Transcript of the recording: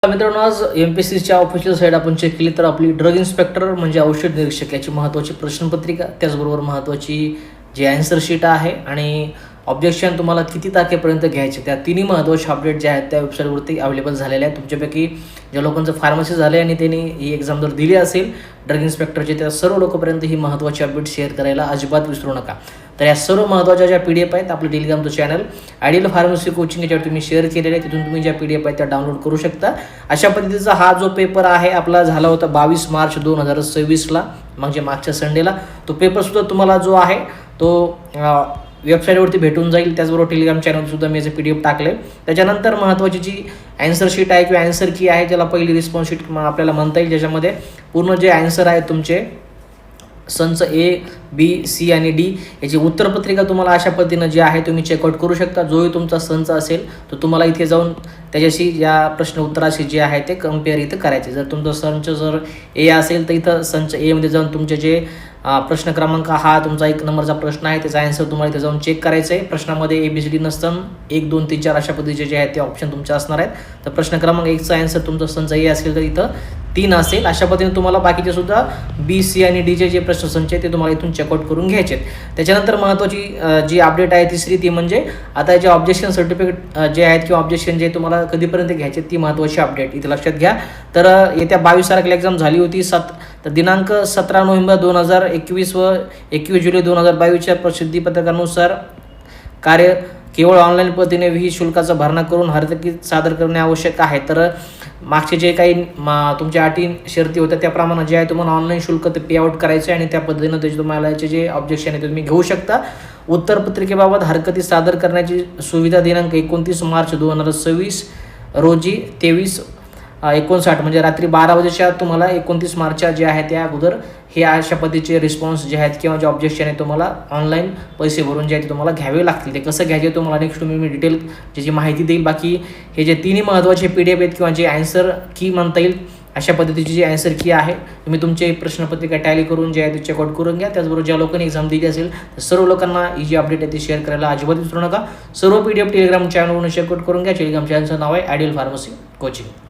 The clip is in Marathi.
मित्रांनो, आज MPSCच्या ऑफिशियल साईट आपण चेक केली तर आपली ड्रग इन्स्पेक्टर म्हणजे औषध निरीक्षक याची महत्त्वाची प्रश्नपत्रिका, त्याचबरोबर महत्त्वाची जी ॲन्सर शीट आहे आणि ऑब्जेक्शन तुम्हाला किती तारखेपर्यंत घ्यायचे, त्या तिन्ही महत्त्वाचे अपडेट जे आहेत त्या वेबसाईटवरती अवेलेबल झालेल्या आहेत. तुमच्यापैकी ज्या लोकांचं फार्मसी झालं आहे आणि त्यांनी ही एक्झाम जर दिली असेल ड्रग इन्स्पेक्टरची, त्या सर्व लोकांपर्यंत ही महत्त्वाची अपडेट शेअर करायला अजिबात विसरू नका. तर या सर्व महत्त्वाच्या ज्या PDF आहेत आपलं टेलिग्रामचं चॅनल आयडियल फार्मसी कोचिंग याच्यावर तुम्ही शेअर केलेले आहे, तिथून तुम्ही ज्या PDF आहेत त्या डाउनलोड करू शकता. अशा पद्धतीचा हा जो पेपर आहे आपला झाला होता 22 मार्च 2026ला, म्हणजे मागच्या संडेला. तो पेपरसुद्धा तुम्हाला जो आहे तो वेबसाईटवरती भेटून जाईल. त्याचबरोबर टेलिग्राम चॅनलसुद्धा मी याचे PDF टाकले. त्याच्यानंतर महत्त्वाची जी ॲन्सर शीट आहे किंवा ॲन्सर की आहे त्याला पहिली रिस्पॉन्स शीट आपल्याला म्हणता येईल, ज्याच्यामध्ये पूर्ण जे ॲन्सर आहेत तुमचे संच A, B, C आणि D याची उत्तरपत्रिका तुम्हाला अशा पद्धतीनं जे आहे तुम्ही चेकआउट करू शकता. जोही तुमचा संच असेल तो तुम्हाला इथे जाऊन त्याच्याशी या प्रश्न उत्तराशी जे आहे ते कम्पेअर इथं करायचे. जर तुमचा संच जर A असेल तर इथं संच A मध्ये जाऊन तुमचे जे प्रश्न क्रमांक हा तुमचा 1 नंबरचा प्रश्न आहे त्याचा ॲन्सर तुम्हाला इथे जाऊन चेक करायचं आहे. प्रश्नामध्ये ABCD नसतं, 1, 2, 3, 4 अशा पद्धतीचे जे आहेत ते ऑप्शन तुमचे असणार आहेत. तर प्रश्न क्रमांक 1चा ॲन्सर तुमचा संच A असेल तर इथं 3 असेल. अशा पद्धतीने तुम्हाला बाकीचे सुद्धा B, C आणि Dचे जे प्रश्नसंच आहे ते तुम्हाला इथून चेकआउट करून घ्यायचे आहेत. त्याच्यानंतर महत्त्वाची जी अपडेट आहे तिसरी, ती म्हणजे आता जे ऑब्जेक्शन सर्टिफिकेट जे आहेत किंवा ऑब्जेक्शन जे तुम्हाला कधीपर्यंत घ्यायचे ती महत्त्वाची अपडेट इथे लक्षात घ्या. तर येत्या 22 तारखेला एक्झाम झाली होती. तर दिनांक 17 नोव्हेंबर 2021 व 21 जुलै 2022च्या प्रसिद्धीपत्रकानुसार कार्य केवळ ऑनलाईन पद्धतीने विहित शुल्काचा भरणा करून हरकत सादर करणे आवश्यक आहे. तर मागचे जे काही तुमच्या अटी शर्ती होत्या त्याप्रमाणे जे आहे तुम्हाला ऑनलाईन शुल्क ते पे आउट करायचं आहे आणि त्या पद्धतीनं त्याचे तुम्हाला याचे जे ऑब्जेक्शन आहे ते तुम्ही घेऊ शकता. उत्तरपत्रिकेबाबत हरकती सादर करण्याची सुविधा दिनांक 29 मार्च 2026 रोजी 23:59 म्हणजे रात्री 12 वाजेच्या तुम्हाला 29 मार्चच्या जे आहे त्या अगोदर हे अशा पद्धतीचे रिस्पॉन्स जे आहेत किंवा जे ऑब्जेक्शन आहे तुम्हाला ऑनलाईन पैसे भरून जे आहे ते तुम्हाला घ्यावे लागतील. ते कसं घ्यायचे तुम्हाला नेक्स्ट मी डिटेल ज्याची माहिती देईल. बाकी हे जे तिन्ही महत्त्वाचे PDF आहेत किंवा जे ॲन्सर की म्हणता येईल अशा पद्धतीची जी ॲन्सर की आहे तुम्ही तुमचे प्रश्नपत्रिका टॅली करून जे आहे ते चेकआउट करून घ्या. त्याचबरोबर ज्या लोकांनी एक्झाम दिली असेल तर सर्व लोकांना ही जी अपडेट आहे ती शेअर करायला अजिबात विसरू नका. सर्व PDF टेलिग्राम चॅनलवरून चेकआउट करून घ्या. टेलिग्राम चॅनलचं नाव आहे आयडियल फार्मसी कोचिंग.